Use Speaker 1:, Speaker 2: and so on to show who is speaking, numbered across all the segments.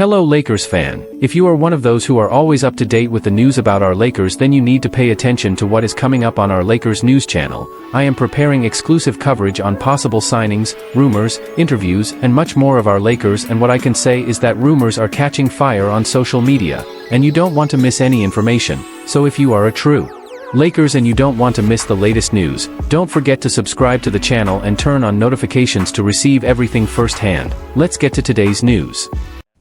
Speaker 1: Hello Lakers fan. If you are one of those who are always up to date with the news about our Lakers, then you need to pay attention to what is coming up on our Lakers news channel. I am preparing exclusive coverage on possible signings, rumors, interviews, and much more of our Lakers, and what I can say is that rumors are catching fire on social media, and you don't want to miss any information. So if you are a true Lakers and you don't want to miss the latest news, don't forget to subscribe to the channel and turn on notifications to receive everything firsthand. Let's get to today's news.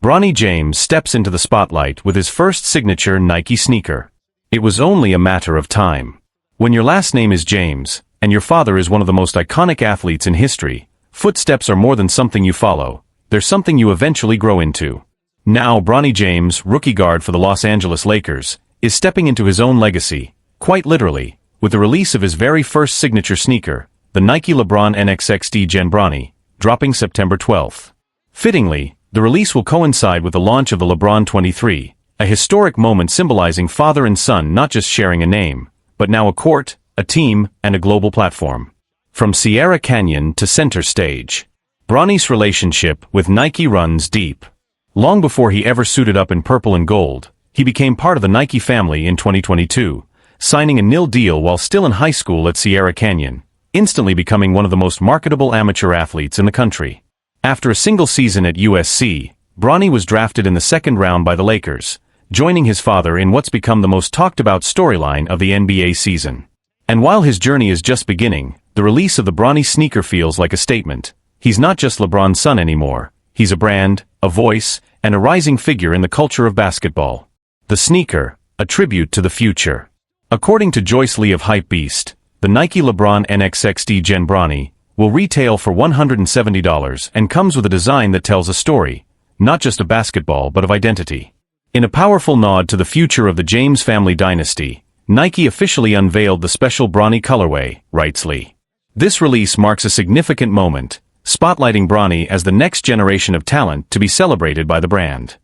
Speaker 2: Bronny James steps into the spotlight with his first signature Nike sneaker. It was only a matter of time. When your last name is James, and your father is one of the most iconic athletes in history, footsteps are more than something you follow, they're something you eventually grow into. Now Bronny James, rookie guard for the Los Angeles Lakers, is stepping into his own legacy, quite literally, with the release of his very first signature sneaker, the Nike LeBron NXXD Gen Bronny, dropping September 12th. Fittingly, the release will coincide with the launch of the LeBron 23, a historic moment symbolizing father and son not just sharing a name, but now a court, a team, and a global platform. From Sierra Canyon to center stage, Bronny's relationship with Nike runs deep. Long before he ever suited up in purple and gold, he became part of the Nike family in 2022, signing a nil deal while still in high school at Sierra Canyon, instantly becoming one of the most marketable amateur athletes in the country. After a single season at USC, Bronny was drafted in the second round by the Lakers, joining his father in what's become the most talked-about storyline of the NBA season. And while his journey is just beginning, the release of the Bronny sneaker feels like a statement. He's not just LeBron's son anymore, he's a brand, a voice, and a rising figure in the culture of basketball. The sneaker, a tribute to the future. According to Joyce Lee of Hypebeast, the Nike LeBron NXXD Gen Bronny will retail for $170 and comes with a design that tells a story, not just of basketball but of identity. In a powerful nod to the future of the James family dynasty, Nike officially unveiled the special Bronny colorway, writes Lee. This release marks a significant moment, spotlighting Bronny as the next generation of talent to be celebrated by the brand.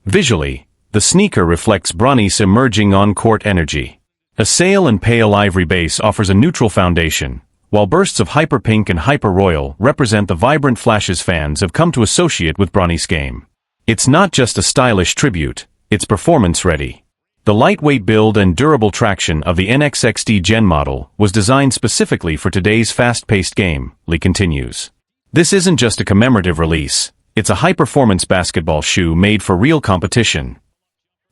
Speaker 2: Visually, the sneaker reflects Bronny's emerging on-court energy. A sail and pale ivory base offers a neutral foundation, while bursts of hyper-pink and hyper-royal represent the vibrant flashes fans have come to associate with Bronny's game. It's not just a stylish tribute, it's performance-ready. The lightweight build and durable traction of the NXXD Gen model was designed specifically for today's fast-paced game, Lee continues. This isn't just a commemorative release, it's a high-performance basketball shoe made for real competition.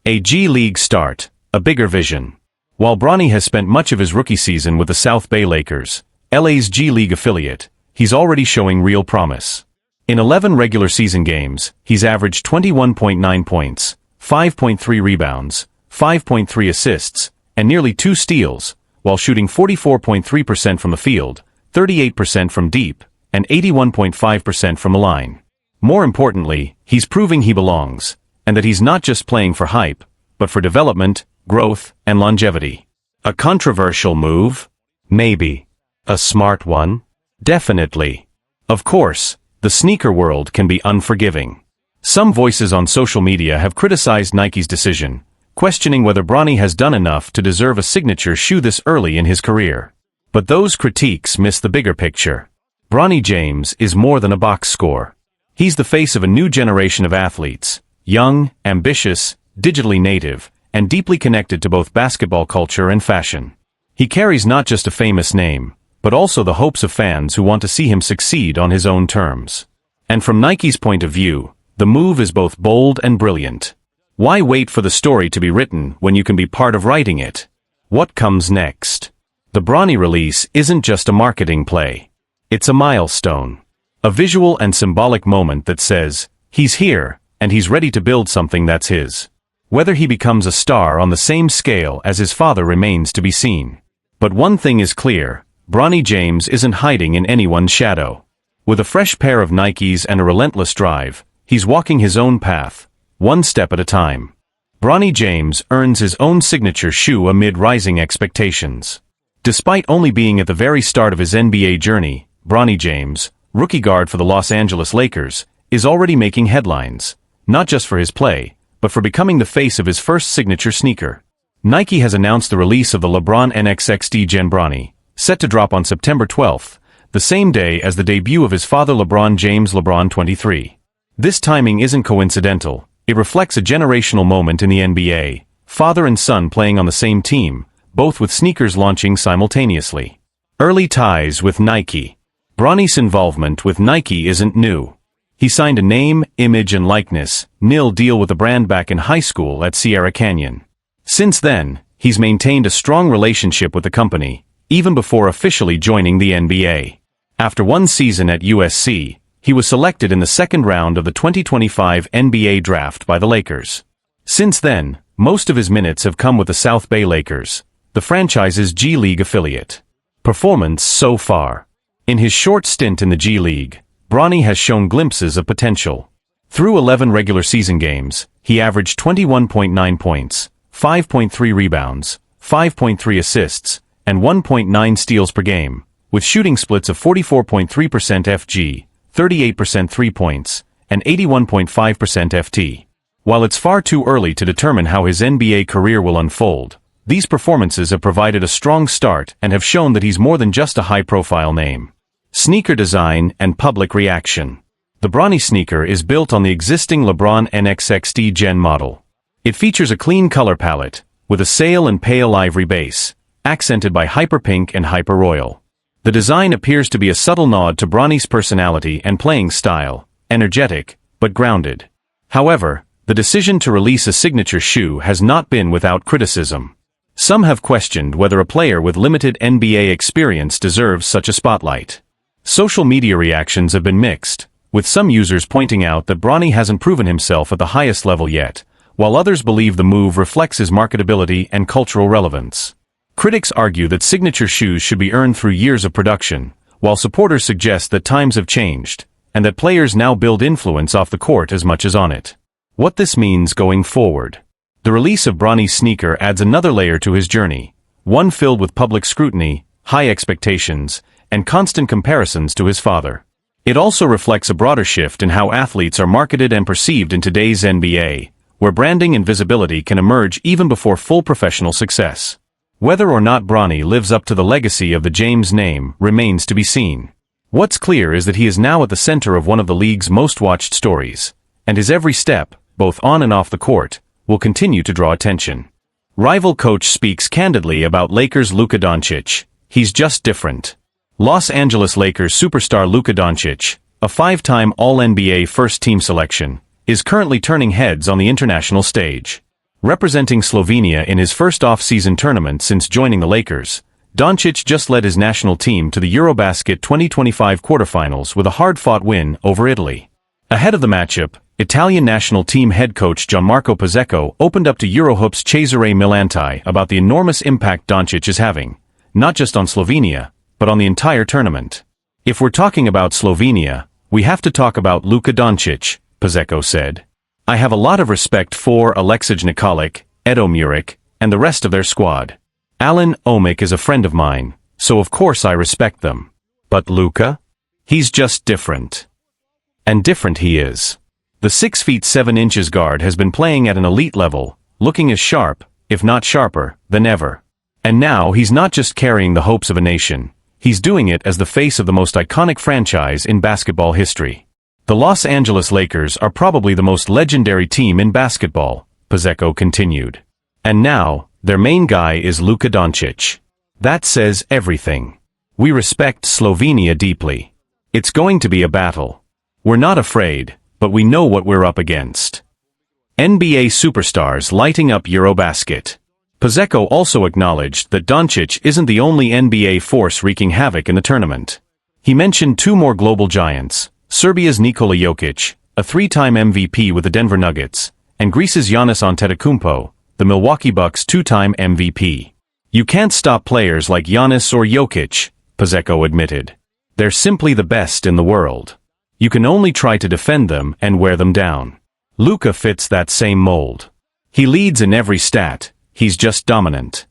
Speaker 2: A G League start, a bigger vision. While Bronny has spent much of his rookie season with the South Bay Lakers, LA's G League affiliate, he's already showing real promise. In 11 regular season games, he's averaged 21.9 points, 5.3 rebounds, 5.3 assists, and nearly 2 steals, while shooting 44.3% from the field, 38% from deep, and 81.5% from the line. More importantly, he's proving he belongs, and that he's not just playing for hype, but for development, growth, and longevity. A controversial move? Maybe. A smart one? Definitely. Of course, the sneaker world can be unforgiving. Some voices on social media have criticized Nike's decision, questioning whether Bronny has done enough to deserve a signature shoe this early in his career. But those critiques miss the bigger picture. Bronny James is more than a box score. He's the face of a new generation of athletes, young, ambitious, digitally native, and deeply connected to both basketball culture and fashion. He carries not just a famous name, but also the hopes of fans who want to see him succeed on his own terms. And from Nike's point of view, the move is both bold and brilliant. Why wait for the story to be written when you can be part of writing it? What comes next? The Bronny release isn't just a marketing play. It's a milestone. A visual and symbolic moment that says, he's here, and he's ready to build something that's his. Whether he becomes a star on the same scale as his father remains to be seen. But one thing is clear. Bronny James isn't hiding in anyone's shadow. With a fresh pair of Nikes and a relentless drive, he's walking his own path, one step at a time. Bronny James earns his own signature shoe amid rising expectations. Despite only being at the very start of his NBA journey, Bronny James, rookie guard for the Los Angeles Lakers, is already making headlines, not just for his play, but for becoming the face of his first signature sneaker. Nike has announced the release of the LeBron NXXD Gen Bronny, set to drop on September 12th, the same day as the debut of his father LeBron James' LeBron 23. This timing isn't coincidental, it reflects a generational moment in the NBA, father and son playing on the same team, both with sneakers launching simultaneously. Early ties with Nike. Bronny's involvement with Nike isn't new. He signed a name, image and likeness, nil deal with the brand back in high school at Sierra Canyon. Since then, he's maintained a strong relationship with the company, even before officially joining the NBA. After one season at USC, he was selected in the second round of the 2025 NBA draft by the Lakers. Since then, most of his minutes have come with the South Bay Lakers, the franchise's G League affiliate. Performance so far. In his short stint in the G League, Bronny has shown glimpses of potential. Through 11 regular season games, he averaged 21.9 points, 5.3 rebounds, 5.3 assists, and 1.9 steals per game, with shooting splits of 44.3% FG, 38% 3 points, and 81.5% FT. While it's far too early to determine how his NBA career will unfold, these performances have provided a strong start and have shown that he's more than just a high-profile name. Sneaker design and public reaction. The Bronny sneaker is built on the existing LeBron NXXT Gen model. It features a clean color palette, with a sail and pale ivory base, accented by hyper-pink and hyper-royal. The design appears to be a subtle nod to Bronny's personality and playing style, energetic, but grounded. However, the decision to release a signature shoe has not been without criticism. Some have questioned whether a player with limited NBA experience deserves such a spotlight. Social media reactions have been mixed, with some users pointing out that Bronny hasn't proven himself at the highest level yet, while others believe the move reflects his marketability and cultural relevance. Critics argue that signature shoes should be earned through years of production, while supporters suggest that times have changed, and that players now build influence off the court as much as on it. What this means going forward. The release of Bronny's sneaker adds another layer to his journey, one filled with public scrutiny, high expectations, and constant comparisons to his father. It also reflects a broader shift in how athletes are marketed and perceived in today's NBA, where branding and visibility can emerge even before full professional success. Whether or not Bronny lives up to the legacy of the James name remains to be seen. What's clear is that he is now at the center of one of the league's most watched stories, and his every step, both on and off the court, will continue to draw attention. Rival coach speaks candidly about Lakers' Luka Doncic. He's just different. Los Angeles Lakers superstar Luka Doncic, a 5-time All-NBA first-team selection, is currently turning heads on the international stage. Representing Slovenia in his first off-season tournament since joining the Lakers, Doncic just led his national team to the Eurobasket 2025 quarterfinals with a hard-fought win over Italy. Ahead of the matchup, Italian national team head coach Gianmarco Pizzecco opened up to Eurohoop's Cesare Millanti about the enormous impact Doncic is having, not just on Slovenia, but on the entire tournament. If we're talking about Slovenia, we have to talk about Luka Doncic, Pizzecco said. I have a lot of respect for Aleksej Nikolic, Edo Muric, and the rest of their squad. Alan Omic is a friend of mine, so of course I respect them. But Luka? He's just different. And different he is. The 6'7" guard has been playing at an elite level, looking as sharp, if not sharper, than ever. And now he's not just carrying the hopes of a nation, he's doing it as the face of the most iconic franchise in basketball history. The Los Angeles Lakers are probably the most legendary team in basketball, Pizzecco continued. And now, their main guy is Luka Doncic. That says everything. We respect Slovenia deeply. It's going to be a battle. We're not afraid, but we know what we're up against. NBA superstars lighting up Eurobasket. Pizzecco also acknowledged that Doncic isn't the only NBA force wreaking havoc in the tournament. He mentioned two more global giants, Serbia's Nikola Jokic, a 3-time MVP with the Denver Nuggets, and Greece's Giannis Antetokounmpo, the Milwaukee Bucks' 2-time MVP. You can't stop players like Giannis or Jokic, Pizzecco admitted. They're simply the best in the world. You can only try to defend them and wear them down. Luka fits that same mold. He leads in every stat, he's just dominant.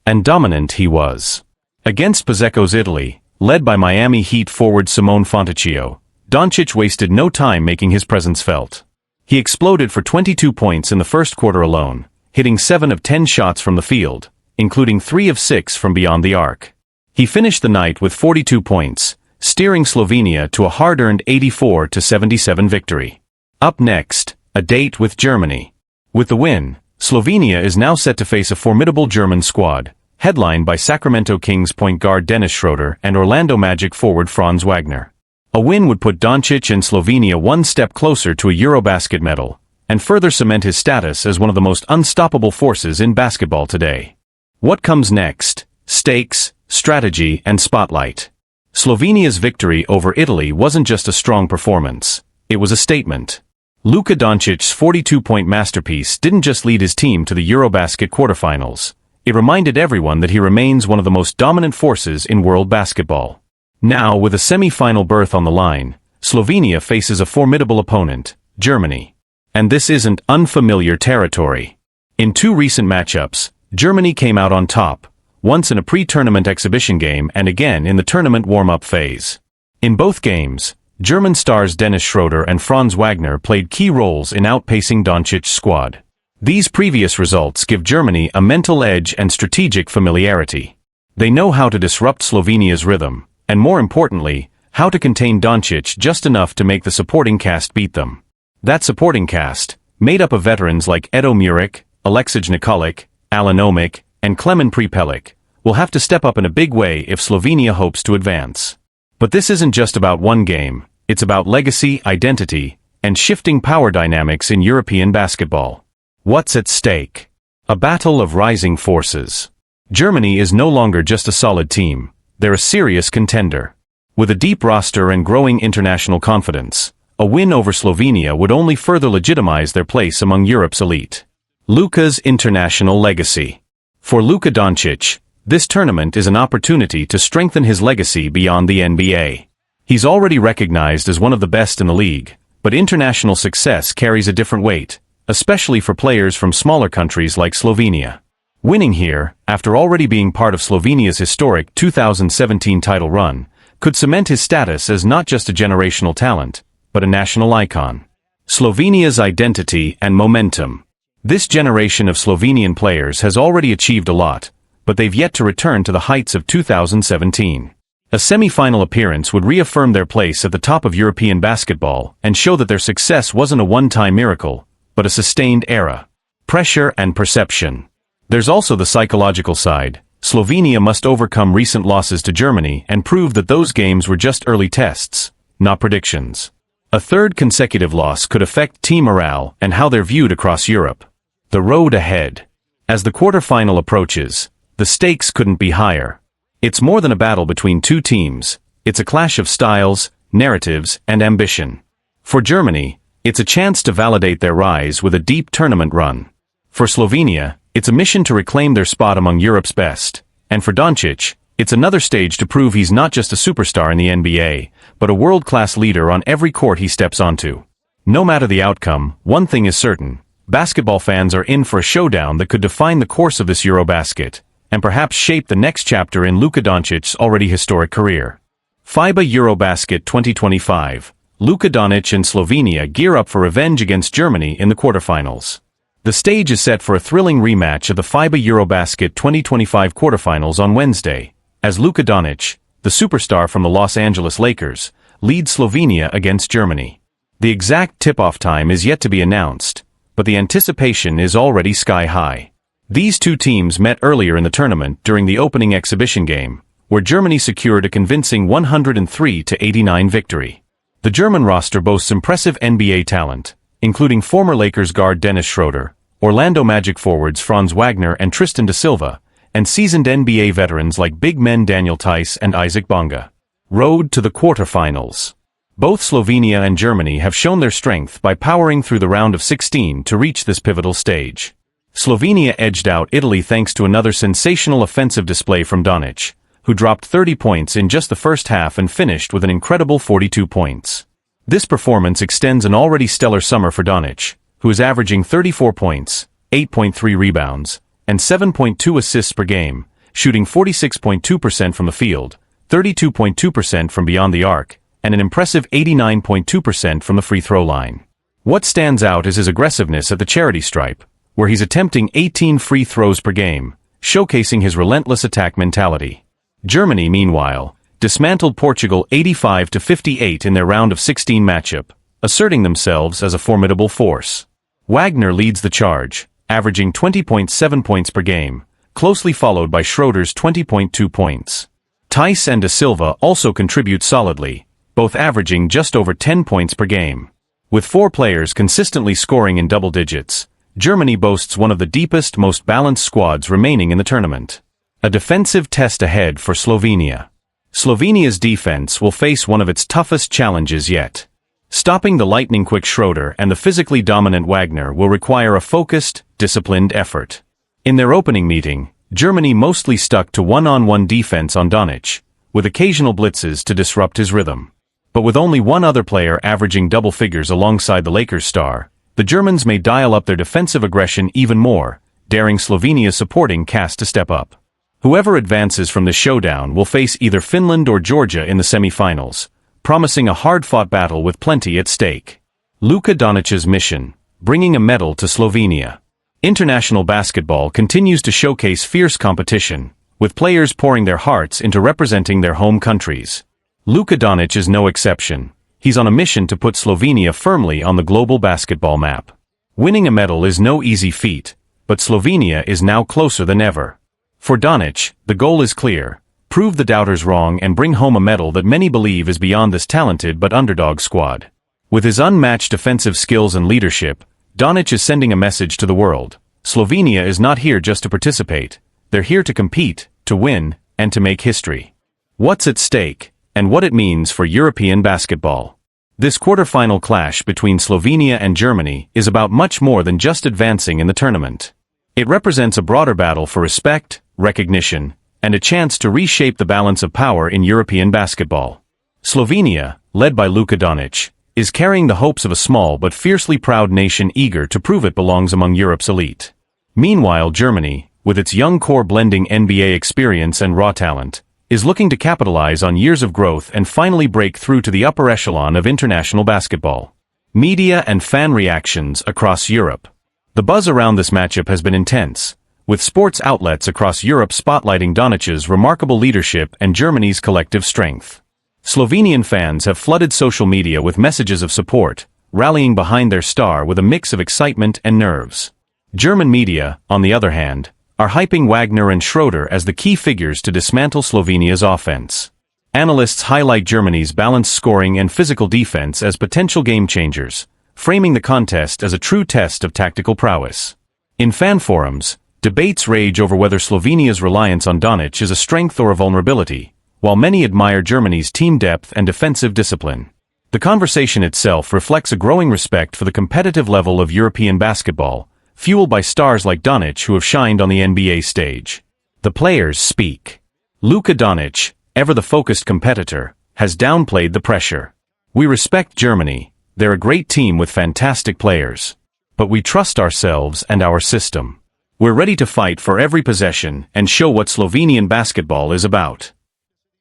Speaker 2: And dominant he was. Against Pizzecco's Italy, led by Miami Heat forward Simone Fontecchio, Doncic wasted no time making his presence felt. He exploded for 22 points in the first quarter alone, hitting 7 of 10 shots from the field, including 3 of 6 from beyond the arc. He finished the night with 42 points, steering Slovenia to a hard-earned 84-77 victory. Up next, a date with Germany. With the win, Slovenia is now set to face a formidable German squad, headlined by Sacramento Kings point guard Dennis Schroeder and Orlando Magic forward Franz Wagner. A win would put Doncic and Slovenia one step closer to a Eurobasket medal, and further cement his status as one of the most unstoppable forces in basketball today. What comes next? Stakes, strategy, and spotlight. Slovenia's victory over Italy wasn't just a strong performance, it was a statement. Luka Doncic's 42-point masterpiece didn't just lead his team to the Eurobasket quarterfinals, it reminded everyone that he remains one of the most dominant forces in world basketball. Now, with a semi-final berth on the line, Slovenia faces a formidable opponent, Germany. And this isn't unfamiliar territory. In two recent matchups, Germany came out on top, once in a pre-tournament exhibition game and again in the tournament warm-up phase. In both games, German stars Dennis Schroeder and Franz Wagner played key roles in outpacing Doncic's squad. These previous results give Germany a mental edge and strategic familiarity. They know how to disrupt Slovenia's rhythm, and more importantly, how to contain Doncic just enough to make the supporting cast beat them. That supporting cast, made up of veterans like Edo Muric, Aleksej Nikolic, Alan Omic, and Klemen Prepelic, will have to step up in a big way if Slovenia hopes to advance. But this isn't just about one game, it's about legacy, identity, and shifting power dynamics in European basketball. What's at stake? A battle of rising forces. Germany is no longer just a solid team, they're a serious contender. With a deep roster and growing international confidence, a win over Slovenia would only further legitimize their place among Europe's elite. Luka's international legacy. For Luka Doncic, this tournament is an opportunity to strengthen his legacy beyond the NBA. He's already recognized as one of the best in the league, but international success carries a different weight, especially for players from smaller countries like Slovenia. Winning here, after already being part of Slovenia's historic 2017 title run, could cement his status as not just a generational talent, but a national icon. Slovenia's identity and momentum. This generation of Slovenian players has already achieved a lot, but they've yet to return to the heights of 2017. A semi-final appearance would reaffirm their place at the top of European basketball and show that their success wasn't a one-time miracle, but a sustained era. Pressure and perception. There's also the psychological side. Slovenia must overcome recent losses to Germany and prove that those games were just early tests, not predictions. A third consecutive loss could affect team morale and how they're viewed across Europe. The road ahead. As the quarterfinal approaches, the stakes couldn't be higher. It's more than a battle between two teams, it's a clash of styles, narratives, and ambition. For Germany, it's a chance to validate their rise with a deep tournament run. For Slovenia, it's a mission to reclaim their spot among Europe's best. And for Doncic, it's another stage to prove he's not just a superstar in the NBA, but a world-class leader on every court he steps onto. No matter the outcome, one thing is certain. Basketball fans are in for a showdown that could define the course of this Eurobasket, and perhaps shape the next chapter in Luka Doncic's already historic career. FIBA Eurobasket 2025. Luka Doncic and Slovenia gear up for revenge against Germany in the quarterfinals. The stage is set for a thrilling rematch of the FIBA Eurobasket 2025 quarterfinals on Wednesday, as Luka Doncic, the superstar from the Los Angeles Lakers, leads Slovenia against Germany. The exact tip-off time is yet to be announced, but the anticipation is already sky-high. These two teams met earlier in the tournament during the opening exhibition game, where Germany secured a convincing 103-89 victory. The German roster boasts impressive NBA talent, including former Lakers guard Dennis Schroeder, Orlando Magic forwards Franz Wagner and Tristan da Silva, and seasoned NBA veterans like big men Daniel Tice and Isaac Bonga. Road to the quarterfinals. Both Slovenia and Germany have shown their strength by powering through the round of 16 to reach this pivotal stage. Slovenia edged out Italy thanks to another sensational offensive display from Doncic, who dropped 30 points in just the first half and finished with an incredible 42 points. This performance extends an already stellar summer for Doncic, who is averaging 34 points, 8.3 rebounds, and 7.2 assists per game, shooting 46.2% from the field, 32.2% from beyond the arc, and an impressive 89.2% from the free throw line. What stands out is his aggressiveness at the charity stripe, where he's attempting 18 free throws per game, showcasing his relentless attack mentality. Germany, meanwhile, dismantled Portugal 85-58 in their round of 16 matchup, asserting themselves as a formidable force. Wagner leads the charge, averaging 20.7 points per game, closely followed by Schroeder's 20.2 points. Tice and Da Silva also contribute solidly, both averaging just over 10 points per game. With 4 players consistently scoring in double digits, Germany boasts one of the deepest, most balanced squads remaining in the tournament. A defensive test ahead for Slovenia. Slovenia's defense will face one of its toughest challenges yet. Stopping the lightning-quick Schroeder and the physically dominant Wagner will require a focused, disciplined effort. In their opening meeting, Germany mostly stuck to one-on-one defense on Doncic, with occasional blitzes to disrupt his rhythm. But with only one other player averaging double figures alongside the Lakers star, the Germans may dial up their defensive aggression even more, daring Slovenia's supporting cast to step up. Whoever advances from the showdown will face either Finland or Georgia in the semifinals, promising a hard-fought battle with plenty at stake. Luka Doncic's mission, bringing a medal to Slovenia. International basketball continues to showcase fierce competition, with players pouring their hearts into representing their home countries. Luka Doncic is no exception. He's on a mission to put Slovenia firmly on the global basketball map. Winning a medal is no easy feat, but Slovenia is now closer than ever. For Doncic, the goal is clear: prove the doubters wrong and bring home a medal that many believe is beyond this talented but underdog squad. With his unmatched defensive skills and leadership, Doncic is sending a message to the world. Slovenia is not here just to participate. They're here to compete, to win, and to make history. What's at stake, and what it means for European basketball? This quarterfinal clash between Slovenia and Germany is about much more than just advancing in the tournament. It represents a broader battle for respect, recognition, and a chance to reshape the balance of power in European basketball. Slovenia, led by Luka Doncic, is carrying the hopes of a small but fiercely proud nation eager to prove it belongs among Europe's elite. Meanwhile, Germany, with its young core blending NBA experience and raw talent, is looking to capitalize on years of growth and finally break through to the upper echelon of international basketball. Media and fan reactions across Europe. The buzz around this matchup has been intense, with sports outlets across Europe spotlighting Doncic's remarkable leadership and Germany's collective strength. Slovenian fans have flooded social media with messages of support, rallying behind their star with a mix of excitement and nerves. German media, on the other hand, are hyping Wagner and Schroeder as the key figures to dismantle Slovenia's offense. Analysts highlight Germany's balanced scoring and physical defense as potential game-changers, framing the contest as a true test of tactical prowess. In fan forums, debates rage over whether Slovenia's reliance on Doncic is a strength or a vulnerability, while many admire Germany's team depth and defensive discipline. The conversation itself reflects a growing respect for the competitive level of European basketball, fueled by stars like Doncic who have shined on the NBA stage. The players speak. Luka Doncic, ever the focused competitor, has downplayed the pressure. We respect Germany, they're a great team with fantastic players. But we trust ourselves and our system. We're ready to fight for every possession and show what Slovenian basketball is about.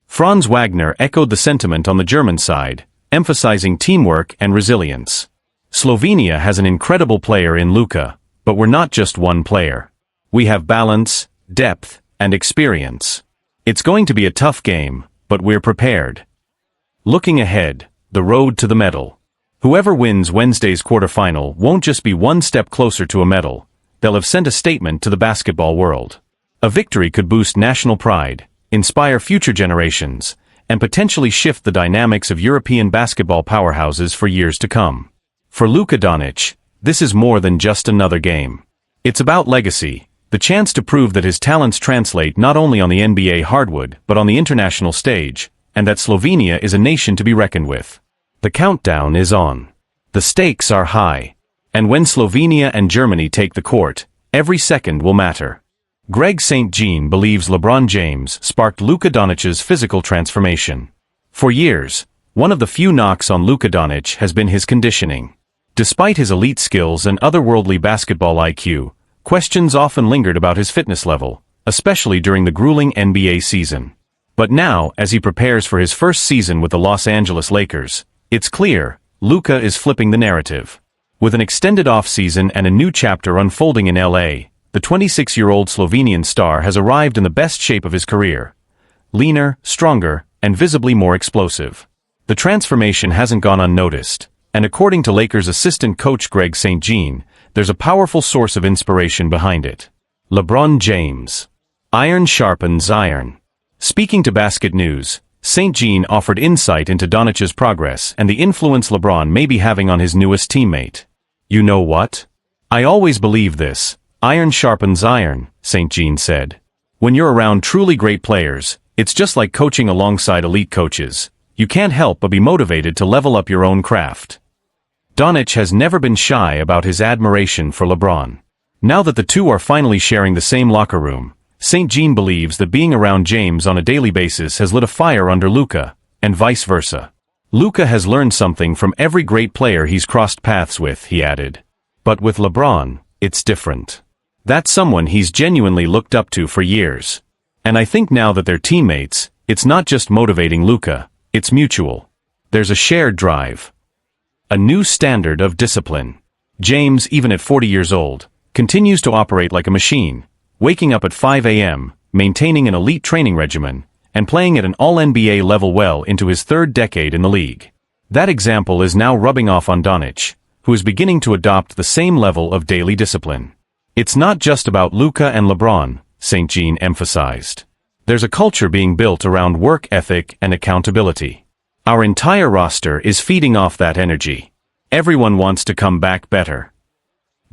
Speaker 2: Franz Wagner echoed the sentiment on the German side, emphasizing teamwork and resilience. Slovenia has an incredible player in Luka, but we're not just one player. We have balance, depth, and experience. It's going to be a tough game, but we're prepared. Looking ahead, the road to the medal. Whoever wins Wednesday's quarterfinal won't just be one step closer to a medal, they'll have sent a statement to the basketball world. A victory could boost national pride, inspire future generations, and potentially shift the dynamics of European basketball powerhouses for years to come. For Luka Doncic, this is more than just another game. It's about legacy, the chance to prove that his talents translate not only on the NBA hardwood but on the international stage, and that Slovenia is a nation to be reckoned with. The countdown is on. The stakes are high. And when Slovenia and Germany take the court, every second will matter. Greg St. Jean believes LeBron James sparked Luka Doncic's physical transformation. For years, one of the few knocks on Luka Doncic has been his conditioning. Despite his elite skills and otherworldly basketball IQ, questions often lingered about his fitness level, especially during the grueling NBA season. But now, as he prepares for his first season with the Los Angeles Lakers, it's clear, Luka is flipping the narrative. With an extended off-season and a new chapter unfolding in LA, the 26-year-old Slovenian star has arrived in the best shape of his career. Leaner, stronger, and visibly more explosive. The transformation hasn't gone unnoticed, And according to Lakers assistant coach Greg St. Jean, there's a powerful source of inspiration behind it. LeBron James. Iron sharpens iron. Speaking to Basket News, St. Jean offered insight into Doncic's progress and the influence LeBron may be having on his newest teammate. You know what? I always believe this. Iron sharpens iron, St. Jean said. When you're around truly great players, it's just like coaching alongside elite coaches. You can't help but be motivated to level up your own craft. Doncic has never been shy about his admiration for LeBron. Now that the two are finally sharing the same locker room, St. Jean believes that being around James on a daily basis has lit a fire under Luka, and vice versa. Luka has learned something from every great player he's crossed paths with, he added. But with LeBron, it's different. That's someone he's genuinely looked up to for years. And I think now that they're teammates, it's not just motivating Luka, it's mutual. There's a shared drive. A new standard of discipline. James, even at 40 years old, continues to operate like a machine, waking up at 5 a.m., maintaining an elite training regimen, and playing at an all-NBA level well into his third decade in the league. That example is now rubbing off on Doncic, who is beginning to adopt the same level of daily discipline. It's not just about Luka and LeBron, St. Jean emphasized. There's a culture being built around work ethic and accountability. Our entire roster is feeding off that energy. Everyone wants to come back better.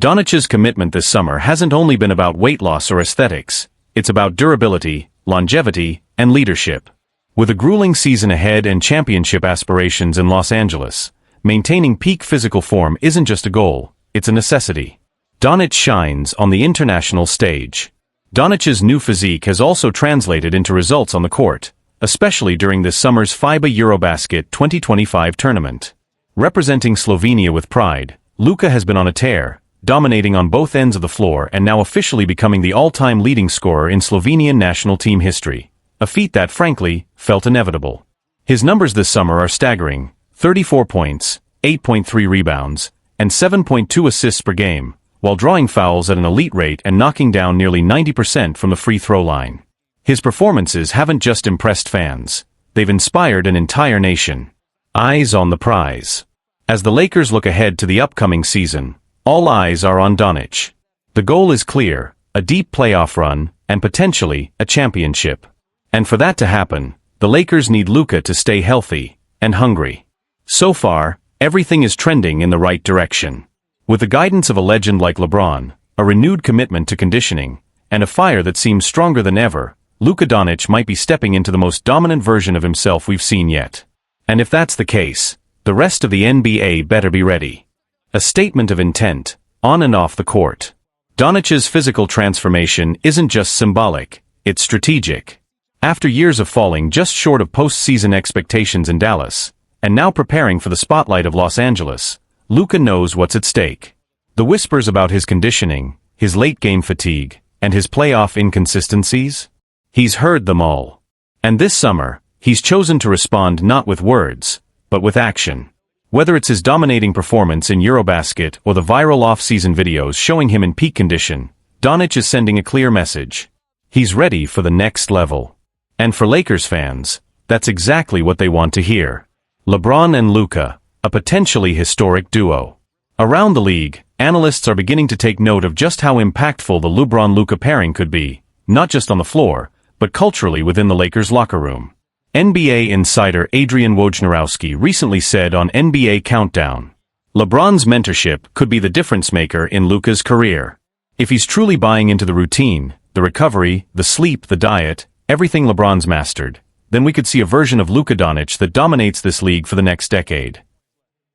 Speaker 2: Doncic's commitment this summer hasn't only been about weight loss or aesthetics, it's about durability, longevity, and leadership. With a grueling season ahead and championship aspirations in Los Angeles, maintaining peak physical form isn't just a goal, it's a necessity. Doncic shines on the international stage. Doncic's new physique has also translated into results on the court, especially during this summer's FIBA Eurobasket 2025 tournament. Representing Slovenia with pride, Luka has been on a tear, dominating on both ends of the floor and now officially becoming the all-time leading scorer in Slovenian national team history, a feat that, frankly, felt inevitable. His numbers this summer are staggering: 34 points, 8.3 rebounds, and 7.2 assists per game, while drawing fouls at an elite rate and knocking down nearly 90% from the free throw line. His performances haven't just impressed fans, they've inspired an entire nation. Eyes on the prize. As the Lakers look ahead to the upcoming season, all eyes are on Doncic. The goal is clear: a deep playoff run, and potentially a championship. And for that to happen, the Lakers need Luka to stay healthy and hungry. So far, everything is trending in the right direction. With the guidance of a legend like LeBron, a renewed commitment to conditioning, and a fire that seems stronger than ever, Luka Doncic might be stepping into the most dominant version of himself we've seen yet. And if that's the case, the rest of the NBA better be ready. A statement of intent, on and off the court. Doncic's physical transformation isn't just symbolic, it's strategic. After years of falling just short of postseason expectations in Dallas, and now preparing for the spotlight of Los Angeles, Luka knows what's at stake. The whispers about his conditioning, his late-game fatigue, and his playoff inconsistencies? He's heard them all. And this summer, he's chosen to respond not with words, but with action. Whether it's his dominating performance in Eurobasket or the viral off-season videos showing him in peak condition, Doncic is sending a clear message. He's ready for the next level. And for Lakers fans, that's exactly what they want to hear. LeBron and Luka, a potentially historic duo. Around the league, analysts are beginning to take note of just how impactful the LeBron-Luka pairing could be, not just on the floor, but culturally within the Lakers locker room. NBA insider Adrian Wojnarowski recently said on NBA Countdown, LeBron's mentorship could be the difference maker in Luka's career. If he's truly buying into the routine, the recovery, the sleep, the diet, everything LeBron's mastered, then we could see a version of Luka Doncic that dominates this league for the next decade.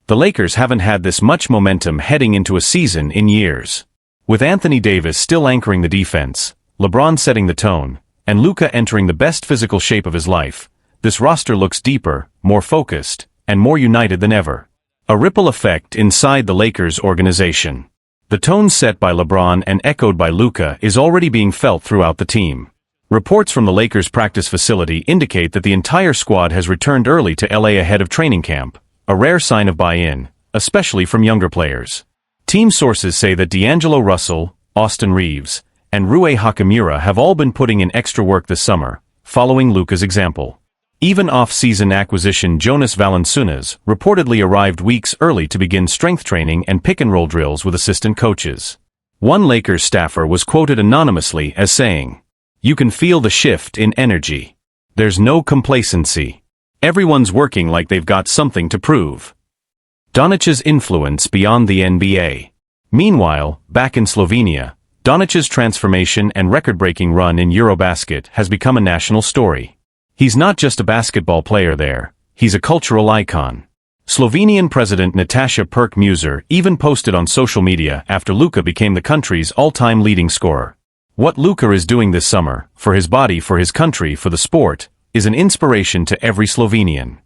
Speaker 2: The Lakers haven't had this much momentum heading into a season in years. With Anthony Davis still anchoring the defense, LeBron setting the tone, and Luka entering the best physical shape of his life, this roster looks deeper, more focused, and more united than ever. A ripple effect inside the Lakers organization. The tone set by LeBron and echoed by Luka is already being felt throughout the team. Reports from the Lakers practice facility indicate that the entire squad has returned early to LA ahead of training camp, a rare sign of buy-in, especially from younger players. Team sources say that D'Angelo Russell, Austin Reeves, and Rui Hachimura have all been putting in extra work this summer, following Luka's example. Even off-season acquisition Jonas Valanciunas reportedly arrived weeks early to begin strength training and pick-and-roll drills with assistant coaches. One Lakers staffer was quoted anonymously as saying, "You can feel the shift in energy. There's no complacency. Everyone's working like they've got something to prove." Doncic's influence beyond the NBA. Meanwhile, back in Slovenia, Doncic's transformation and record-breaking run in Eurobasket has become a national story. He's not just a basketball player there, he's a cultural icon. Slovenian President Nataša Pirc-Musar even posted on social media after Luka became the country's all-time leading scorer. What Luka is doing this summer, for his body, for his country, for the sport, is an inspiration to every Slovenian.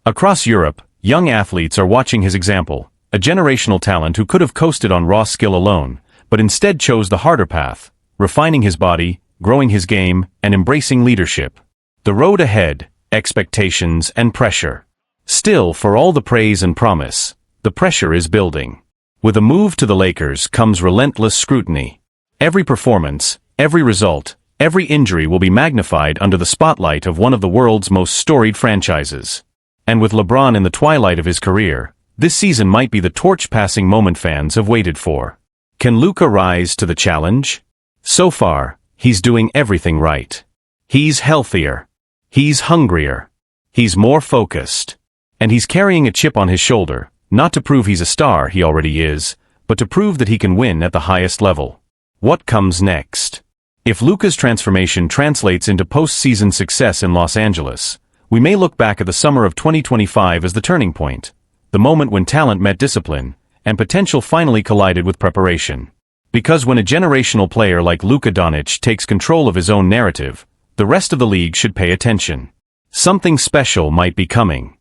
Speaker 2: Across Europe, young athletes are watching his example, a generational talent who could have coasted on raw skill alone, but instead chose the harder path, refining his body, growing his game, and embracing leadership. The road ahead, expectations and pressure. Still, for all the praise and promise, the pressure is building. With a move to the Lakers comes relentless scrutiny. Every performance, every result, every injury will be magnified under the spotlight of one of the world's most storied franchises. And with LeBron in the twilight of his career, this season might be the torch-passing moment fans have waited for. Can Luka rise to the challenge? So far, he's doing everything right. He's healthier. He's hungrier. He's more focused. And he's carrying a chip on his shoulder, not to prove he's a star, he already is, but to prove that he can win at the highest level. What comes next? If Luka's transformation translates into postseason success in Los Angeles, we may look back at the summer of 2025 as the turning point, the moment when talent met discipline, and potential finally collided with preparation. Because when a generational player like Luka Doncic takes control of his own narrative, the rest of the league should pay attention. Something special might be coming.